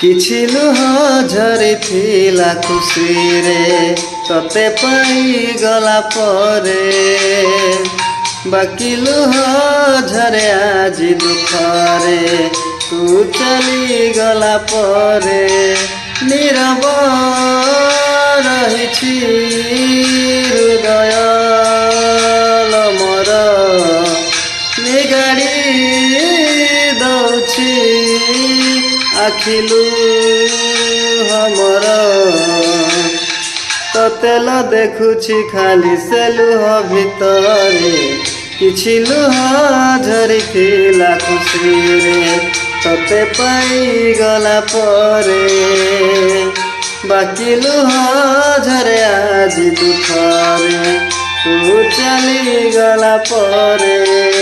କିଛି ଲୁହ ଝରିଥିଲା ଖୁସିରେ ତତେ ପାଇଗଲା ପରେ, ବାକି ଲୁହ ଝରେ ଆଜି ଦୁଃଖରେ ତୁ ଚାଲିଗଲା ପରେ। ନୀରବ ରହିଛି ହୃଦୟ ମୋର, ନିଗାଡ଼ି ଦଉଛି ଆଖିଲୁ ମୋର। ତତେ ଲ ଦେଖୁଛି ଖାଲି ସେ ଲୁହ ଭିତରେ, କିଛି ଲୁହ ଝରିଥିଲା ଖୁସିରେ ତତେ ପାଇଗଲା ପରେ, ବାକି ଲୁହ ଝରେ ଆଜି ଦୁଃଖରେ ତୁ ଚାଲିଗଲା ପରେ।